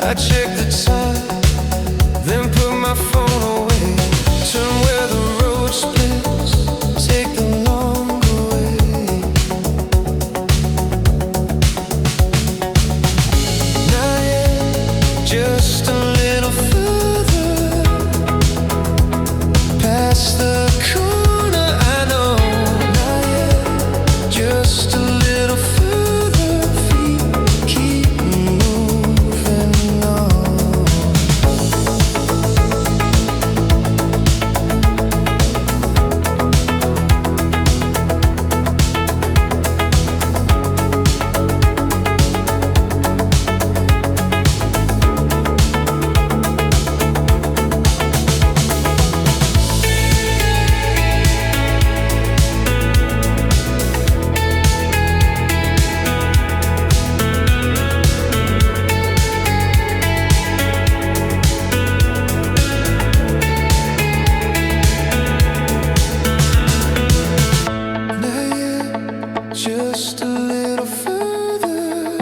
I check the time, then put my phone away. Turn where the road splits, take the long way. Not yet, just a little further past the corner. I know, not yet, just a little further. Feet keep moving on. Just a little further.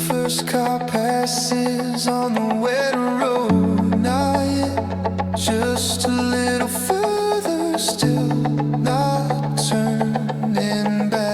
First car passes on the wet road. Not yet. Just a little further. Still not turning back.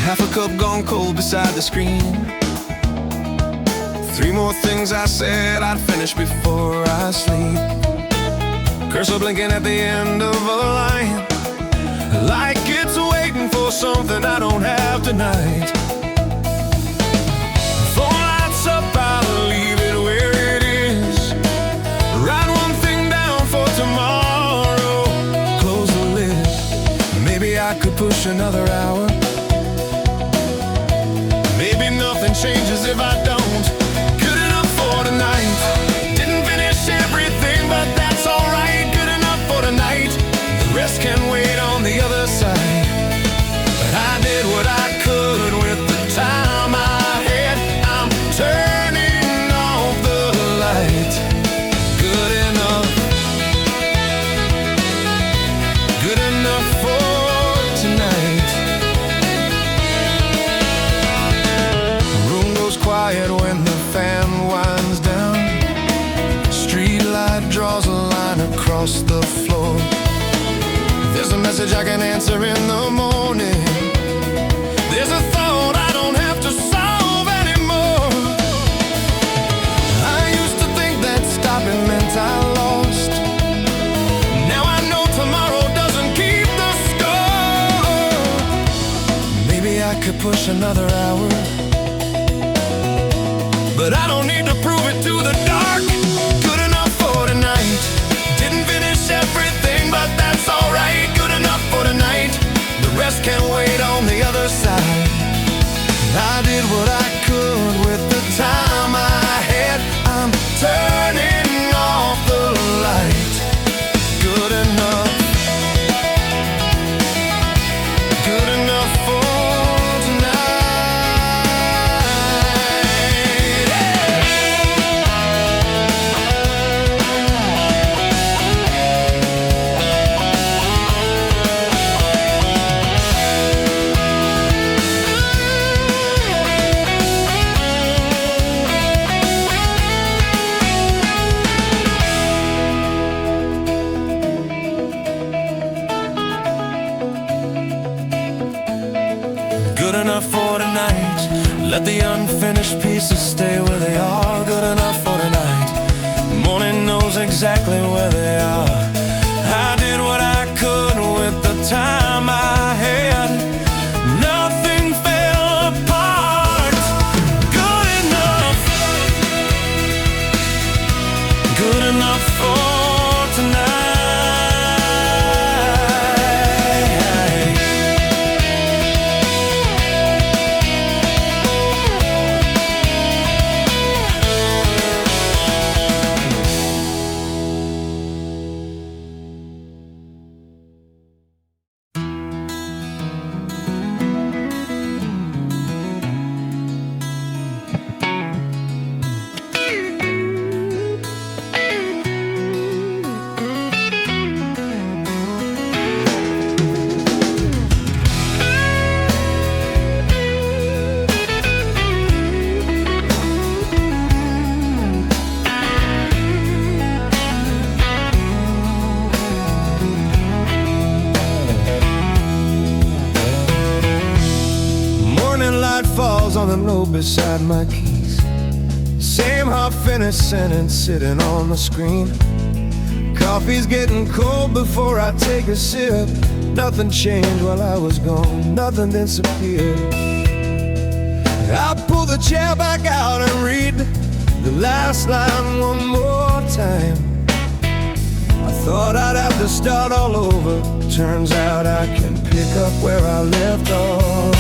Half a cup gone cold beside the screen. 3 more things I said I'd finish before I sleep. Cursor blinking at the end of a line, like it's waiting for something I don't have tonight. Phone lights up, I'll leave it where it is. Write one thing down for tomorrow. Close the lid. Maybe I could push another hour. Maybe nothing changes if I don't. Good enough for tonight. Didn't finish everything, but that's alright. Good enough for tonight. The rest can wait on the other side. But I did what I could with the time I had. I'm turning off the light. Good enough. Good enough for tonight. Quiet when the fan winds down. Street light draws a line across the floor. There's a message I can answer in the morning. There's a thought I don't have to solve anymore. I used to think that stopping meant I lost. Now I know tomorrow doesn't keep the score. Maybe I could push another hour, but I don't need to prove it to the dark. Good enough for tonight. Didn't finish everything, but that's alright. Good enough for tonight. The rest can wait on the other side. I did what I could with the time I had. I'm turning off the light. Good enough. Good enough for Let the unfinished pieces stay where they are. Good enough for tonight. Morning knows exactly where they are. I did what I could with the time I had. Nothing fell apart. Good enough. Good enough for tonight. Falls on the note beside my keys. Same half-finished sentence sitting on the screen. Coffee's getting cold before I take a sip. Nothing changed while I was gone. Nothing disappeared. I pull the chair back out and read the last line one more time. I thought I'd have to start all over. Turns out I can pick up where I left off.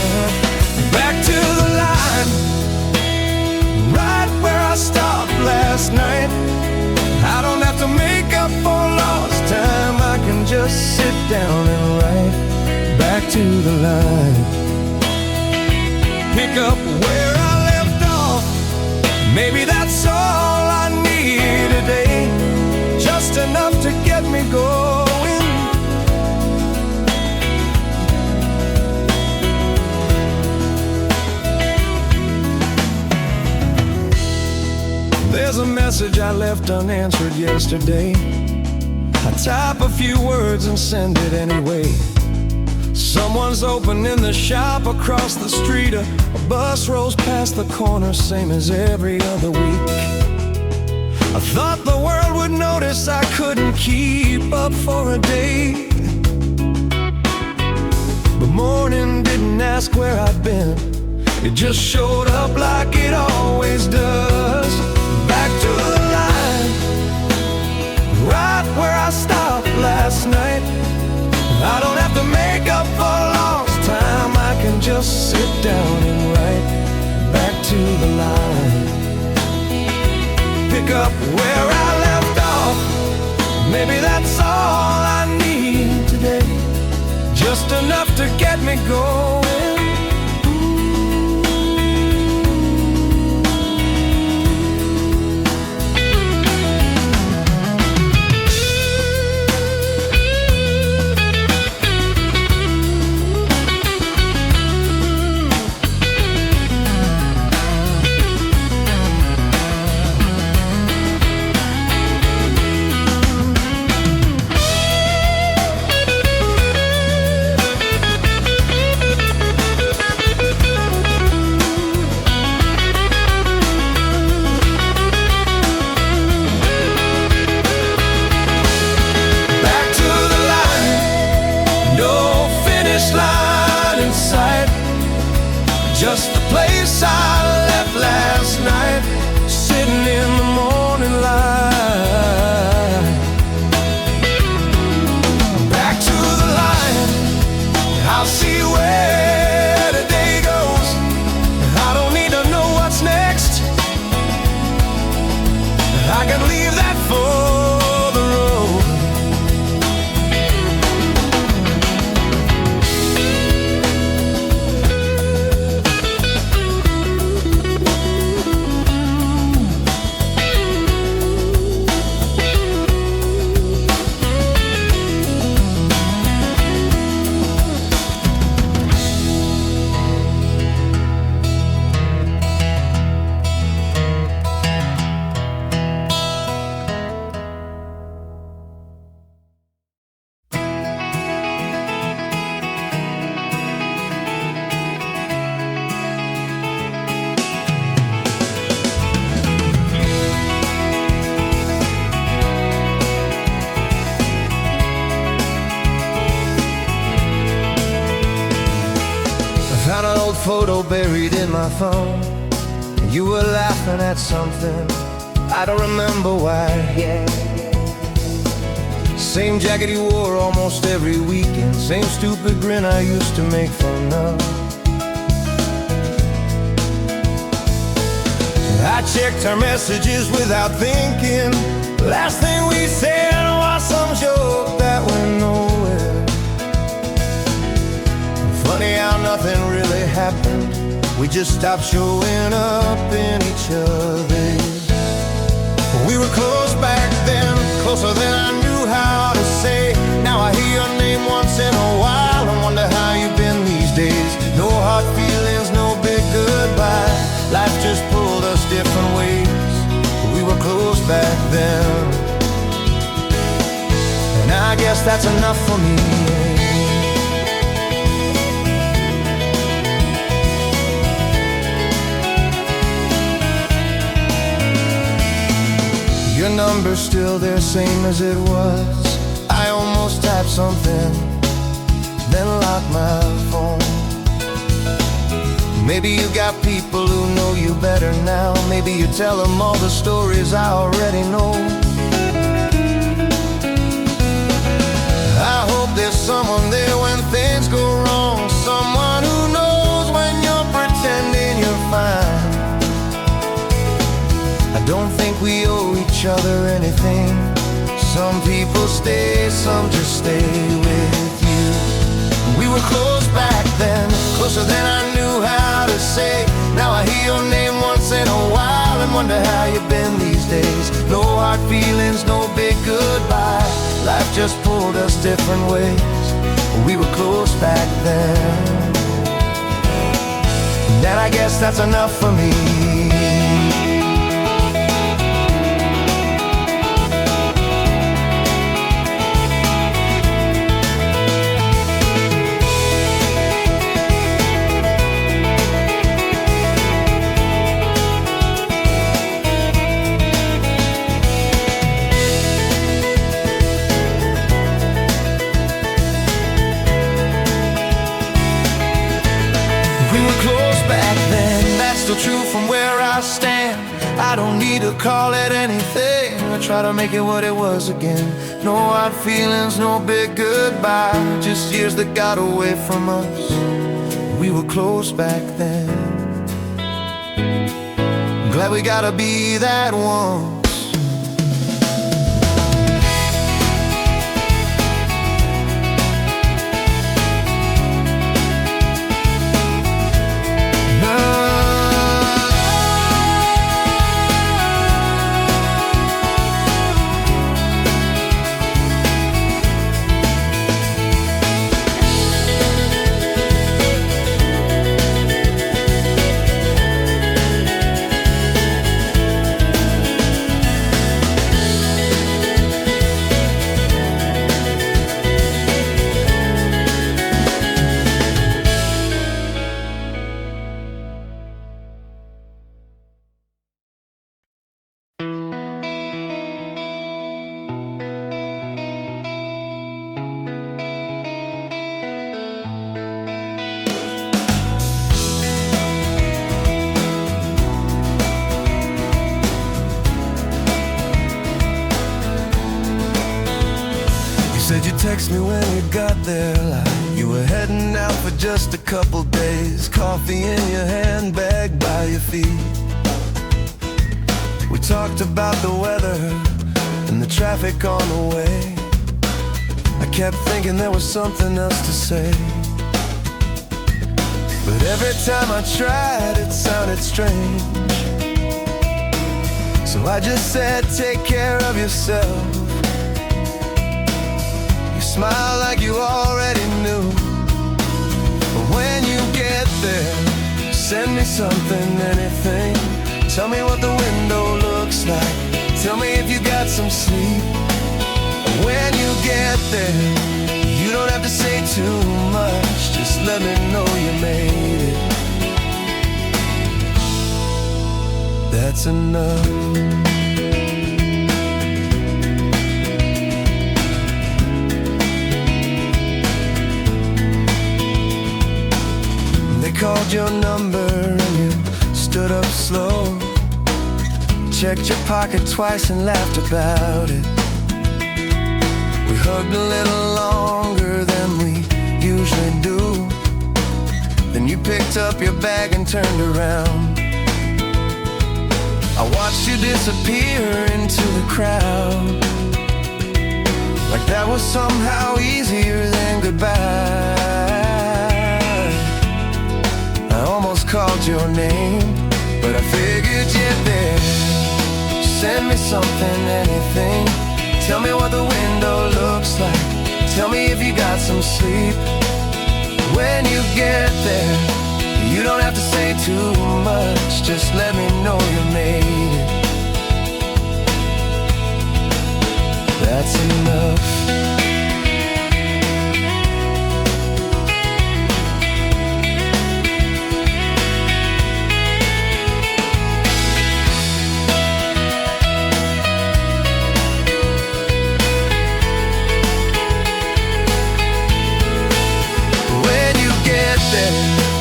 Back to the line, right where I stopped last night. I don't have to make up for lost time. I can just sit down and write. Back to the line, pick up where I left off. Maybe that's all I need today. Just enough to get me going. There's a message I left unanswered yesterday. I type a few words and send it anyway. Someone's opening the shop across the street. A bus rolls past the corner, same as every other week. I thought the world would notice I couldn't keep up for a day. But morning didn't ask where I'd been. It just showed up like it always does. Back to the line, right where I stopped last night. I don't have to make up for lost time. I can just sit down and write. Back to the line, pick up where I left off. Maybe that's all I need today. Just enough to get me going. Just the place I left last night, sitting in the morning light. Back to the line, I'll see where the day goes. I don't need to know what's next. I can leave that for the road. photo buried in my phone. You were laughing at something, I don't remember why. Same jacket you wore almost every weekend, same stupid grin I used to make fun of. I checked our messages without thinking. Last thing we said was some joke that went nowhere. Funny how nothing really happened. We just stopped showing up in each other's. We were close back then, closer than I knew how to say. Now I hear your name once in a while and wonder how you've been these days. No hard feelings, no big goodbye. Life just pulled us different ways. We were close back then, and I guess that's enough for me. Your number's still there, same as it was. I almost typed something, then locked my phone. Maybe you got people who know you better now. Maybe you tell them all the stories I already know. I hope there's someone there when things go wrong, someone who knows when you're pretending you're fine. I don't think we owe each other anything. Some people stay, some just stay with you. We were close back then, closer than I knew how to say. Now I hear your name once in a while and wonder how you've been these days. No hard feelings, no big goodbye. Life just pulled us different ways. We were close back then, and I guess that's enough for me. Still true from where I stand. I don't need to call it anything. I try to make it what it was again. No hard feelings, no big goodbye. Just years that got away from us. We were close back then. I'm glad we gotta be that one. Said you text me when you got there, like you were heading out for just a couple days. Coffee in your handbag by your feet. We talked about the weather and the traffic on the way. I kept thinking there was something else to say, but every time I tried it sounded strange. So I just said, take care of yourself. Smile like you already knew. But when you get there, send me something, anything. Tell me what the window looks like. Tell me if you got some sleep. And when you get there, you don't have to say too much. Just let me know you made it. That's enough. Called called your number and you stood up slow. Checked your pocket twice and laughed about it. We hugged a little longer than we usually do. Then you picked up your bag and turned around. I watched you disappear into the crowd, like that was somehow easier than goodbye. I almost called your name, but I figured you'd there. Send me something, anything. Tell me what the window looks like. Tell me if you got some sleep. When you get there, you don't have to say too much. Just let me know you made it. That's enough.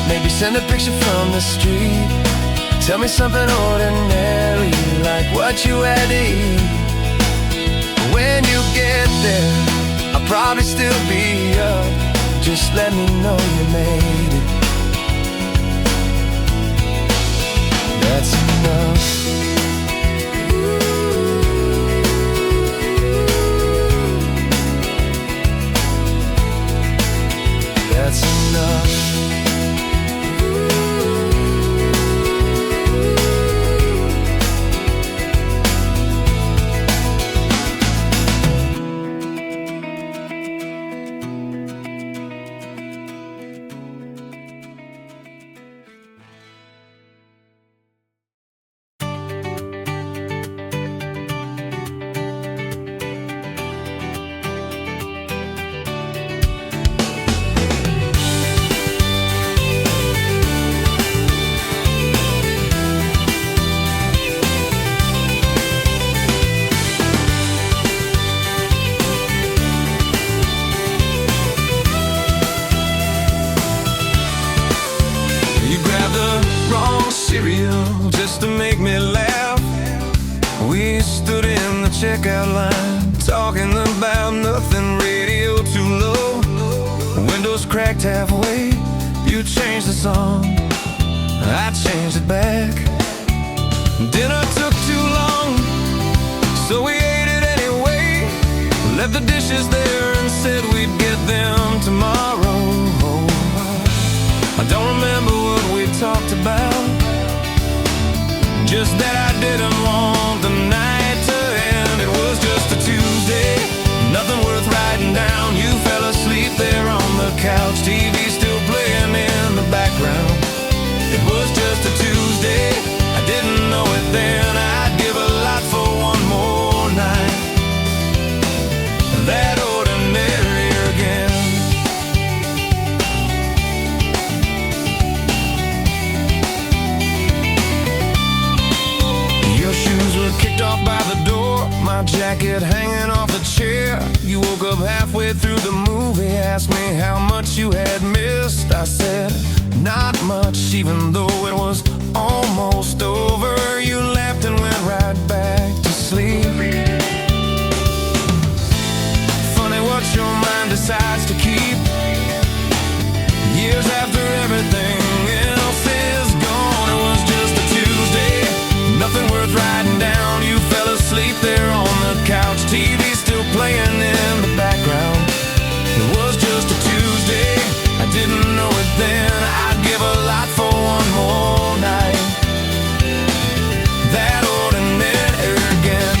Maybe send a picture from the street. Tell me something ordinary, like what you had to eat. When you get there, I'll probably still be up. Just let me know you made it. That's enough. That's enough. Just to make me laugh, we stood in the checkout line, talking about nothing, radio too low, windows cracked halfway. You changed the song, I changed it back. Dinner took too long, so we ate it anyway. Left the dishes there and said we'd get them tomorrow. I don't remember what we talked about, just that I didn't want the night to end. It was just a Tuesday, nothing worth writing down. You fell asleep there on the couch, TV still playing in the background. It was just a Tuesday, I didn't know it then. I'd give a lot for one more night, that ordinary again. Kicked off by the door, my jacket hanging off the chair. You woke up halfway through the movie, asked me how much you had missed. I said, not much, even though it was almost over. You laughed and went right back to sleep. Funny what your mind decides to keep. Years after everything else is gone, it was just a Tuesday, nothing worth writing down. You fell asleep there on the couch, TV still playing in the background. It was just a Tuesday, I didn't know it then. I'd give a lot for one more night, that ordinary again.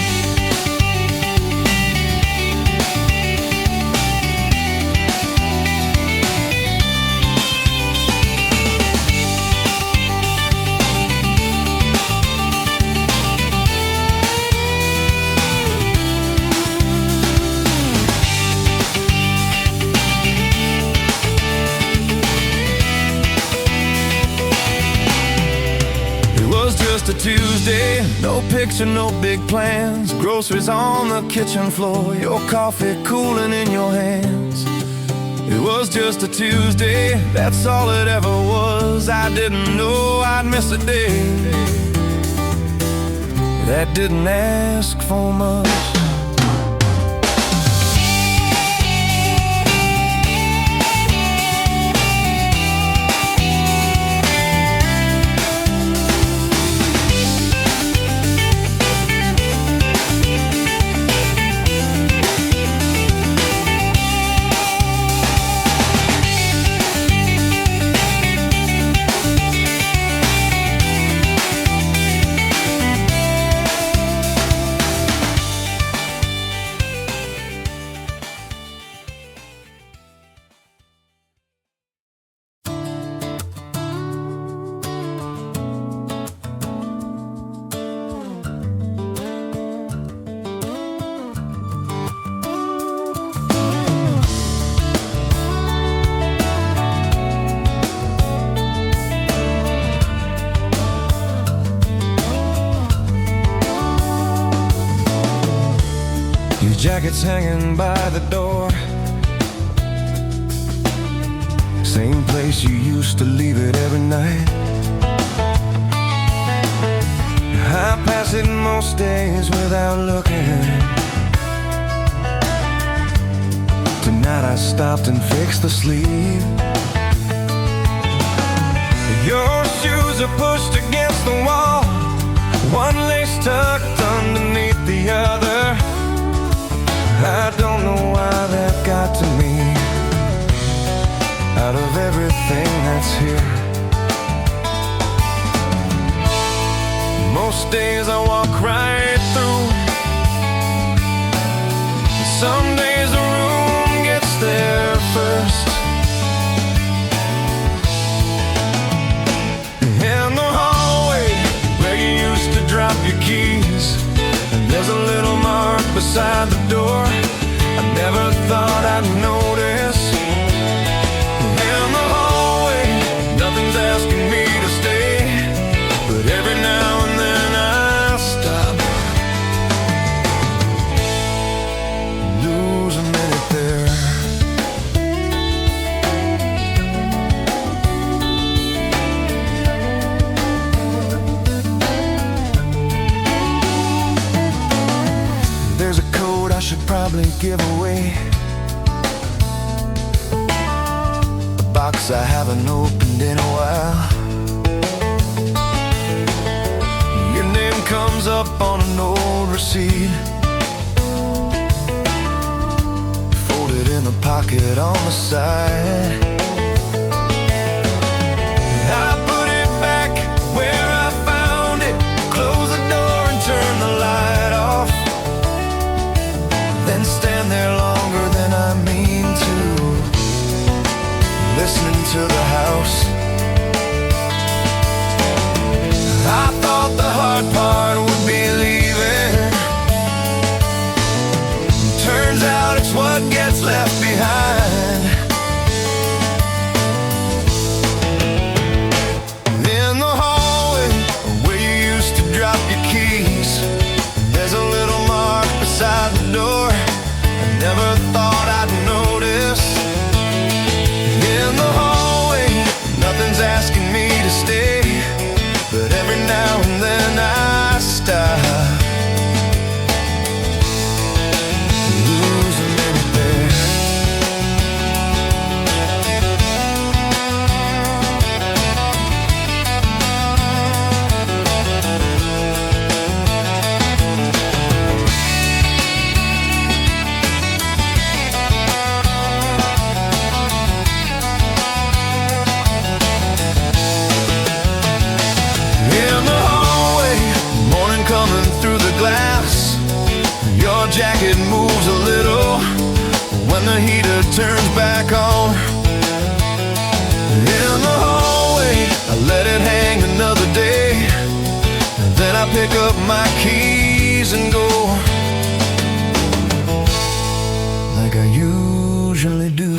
A Tuesday, no picture, no big plans. Groceries on the kitchen floor, your coffee cooling in your hands. It was just a Tuesday, that's all it ever was. I didn't know I'd miss a day that didn't ask for much. Jacket's hanging by the door, same place you used to leave it every night. I pass it most days without looking. Tonight I stopped and fixed the sleeve. Your shoes are pushed against the wall, one lace tucked underneath the other. I don't know why that got to me. Out of everything that's here, most days I walk right through. Some days the room gets there first. In the hallway where you used to drop your keys, there's a little mark beside the door I never thought I'd notice. In the hallway, nothing's asking me to stay, but every now and then I stop, lose a minute there. There's a code I should probably give away, a box I haven't opened in a while. Your name comes up on an old receipt, folded in the pocket on the side. I put it back where I found it, close the door and turn the light off, then stand there longer than I mean to, listening to the house. I thought the hard part would be leaving, turns out it's what gets left behind. In the hallway where you used to drop your keys, there's a little mark beside the door I never thought I'd notice. In the hallway, nothing's asking me to stay, but every now and then I stop, lose a minute there. Jacket moves a little when the heater turns back on. In the hallway, I let it hang another day, and then I pick up my keys and go, like I usually do.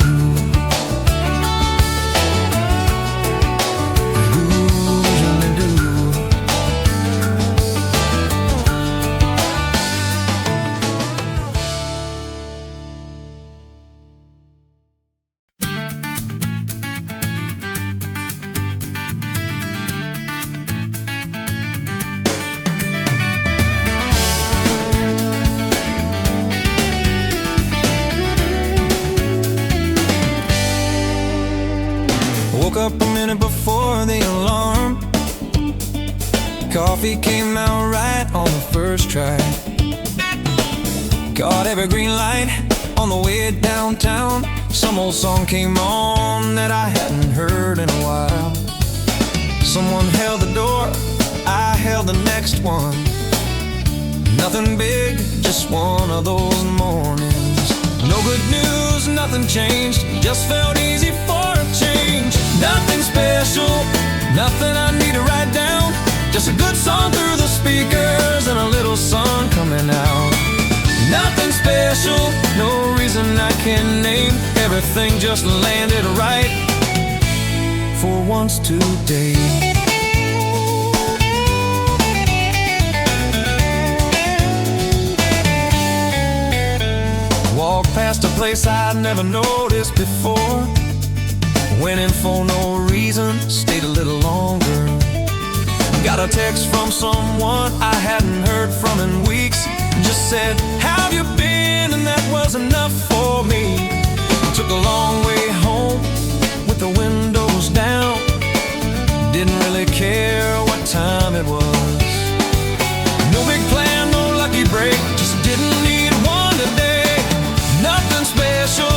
Coffee came out right on the first try. Caught every green light on the way downtown. Some old song came on that I hadn't heard in a while. Someone held the door, I held the next one. Nothing big, just one of those mornings. No good news, nothing changed, just felt easy for a change. Nothing special, nothing I need to write down. Just a good song through the speakers and a little sun coming out. Nothing special, no reason I can name. Everything just landed right for once today. Walked past a place I'd never noticed before. Went in for no reason, stayed a little longer. Got a text from someone I hadn't heard from in weeks. Just said, "How have you been?" and that was enough for me. Took a long way home with the windows down. Didn't really care what time it was. No big plan, no lucky break, just didn't need one today. Nothing special,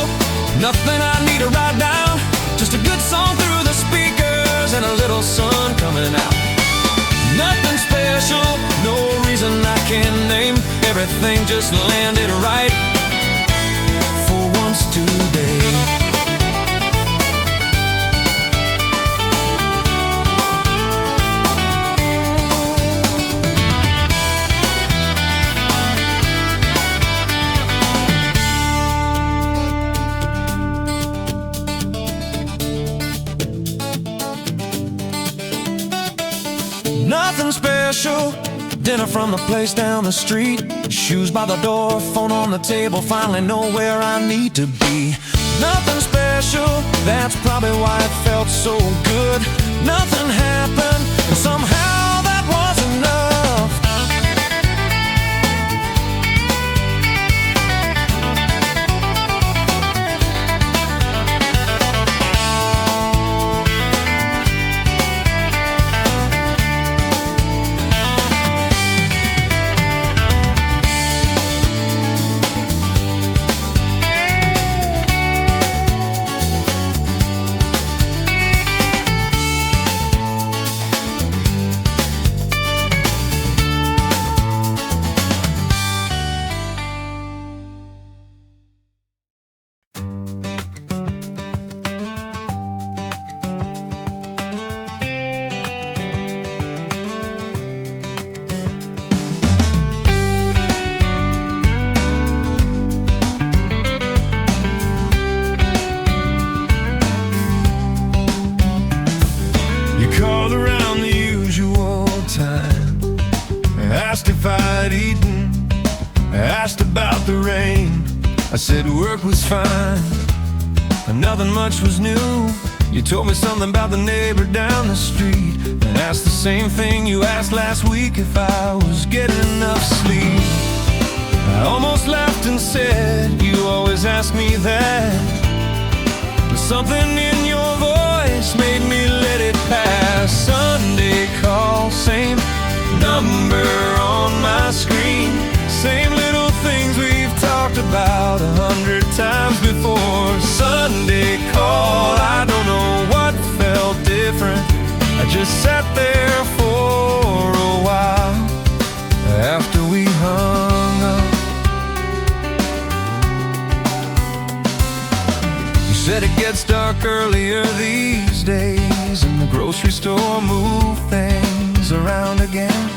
nothing I need to write down. Just a good song through the speakers and a little sun coming out. Nothing special, no reason I can name. Everything just landed right for once today. Nothing special, dinner from the place down the street. Shoes by the door, phone on the table, finally know where I need to be. Nothing special, that's probably why it felt so good. Nothing happened, and somehow that was enough. Called around the usual time, asked if I'd eaten, asked about the rain. I said work was fine, and nothing much was new. You told me something about the neighbor down the street, and asked the same thing you asked last week, if I was getting enough sleep. I almost laughed and said, you always ask me that, but something in your voice made me let it pass. Sunday call, same number on my screen, same little things we've talked about 100 times before. Sunday call, I don't know what felt different. I just sat there for a while after we hung up. You said it gets dark earlier these days, and the grocery store move things around again.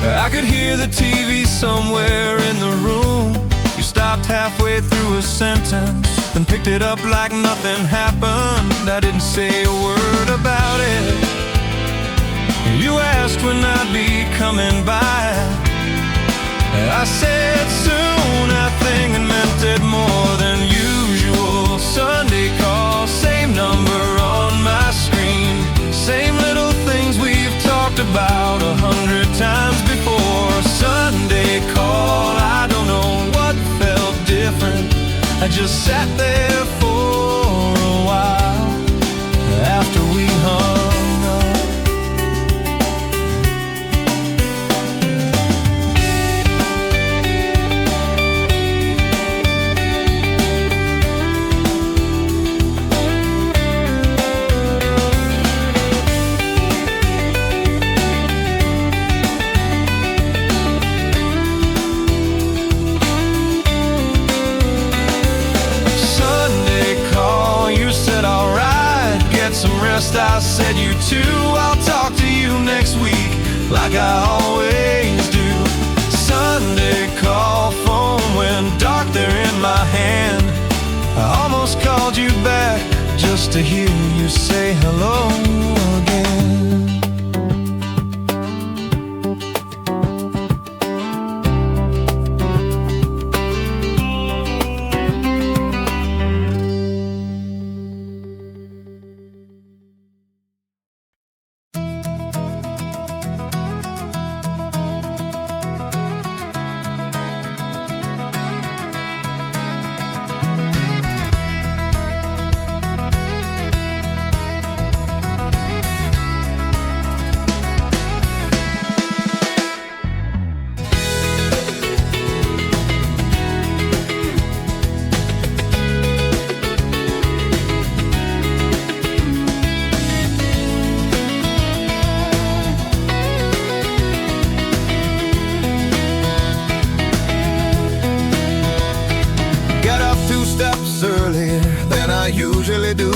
I could hear the TV somewhere in the room. You stopped halfway through a sentence, then picked it up like nothing happened. I didn't say a word about it. You asked when I'd be coming by. I said soon, I think it meant it more than usual. Sunday call, same number on my screen, same little things we've talked about 100 times before. Sunday call, I don't know what felt different. I just sat there for a while after we hung up. through, I'll talk to you next week, like I always do. Sunday call phone went dark there in my hand. I almost called you back just to hear you say hello again. Earlier than I usually do.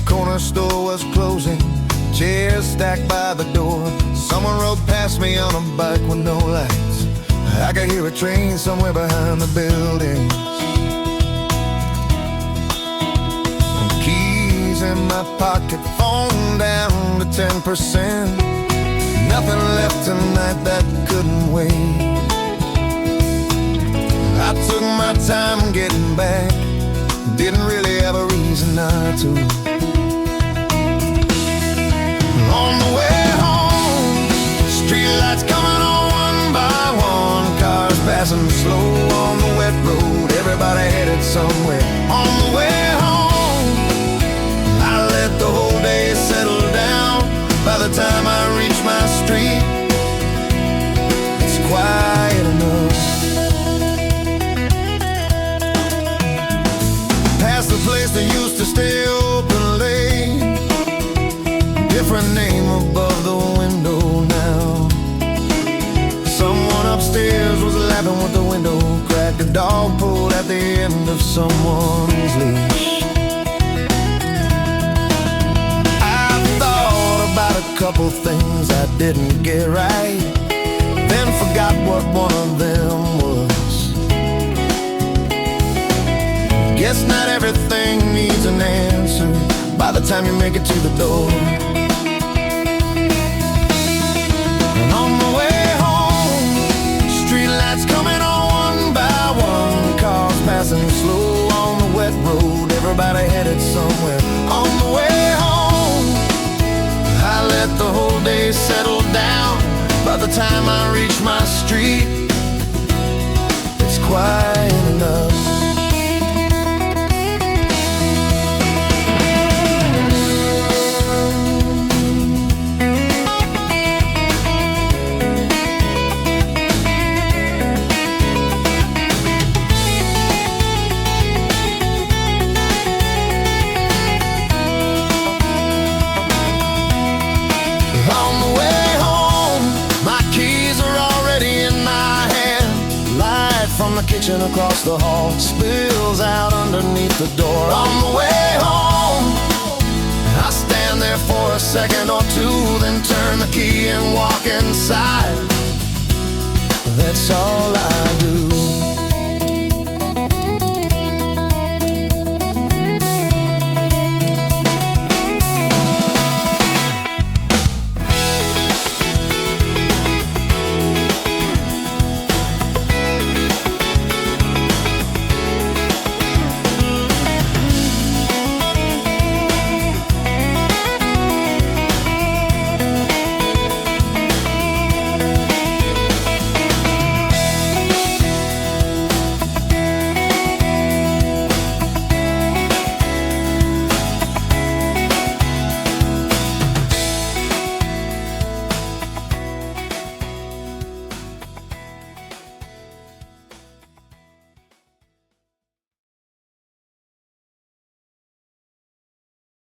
Corner store was closing, chairs stacked by the door. Someone rode past me on a bike with no lights. I could hear a train somewhere behind the buildings. Keys in my pocket, phone down to 10%. Nothing left tonight that couldn't wait. I took my time getting back, didn't really have a reason not to. On the way home, streetlights coming on one by one, cars passing slow on the wet road, everybody headed somewhere. On the way home, I let the whole day settle down. By the time I reach my street, it's quiet enough. The place that used to stay open late, different name above the window now. Someone upstairs was laughing with the window cracked. A dog pulled at the end of someone's leash. I thought about a couple things I didn't get right, then forgot what one of them was. Guess not everything needs an answer by the time you make it to the door. And on the way home, streetlights coming on one by one, cars passing slow on the wet road, everybody headed somewhere. On the way home, I let the whole day settle down. By the time I reach my street, it's quiet enough. From the kitchen across the hall spills out underneath the door. On the way home, I stand there for a second or two, then turn the key and walk inside. That's all I do.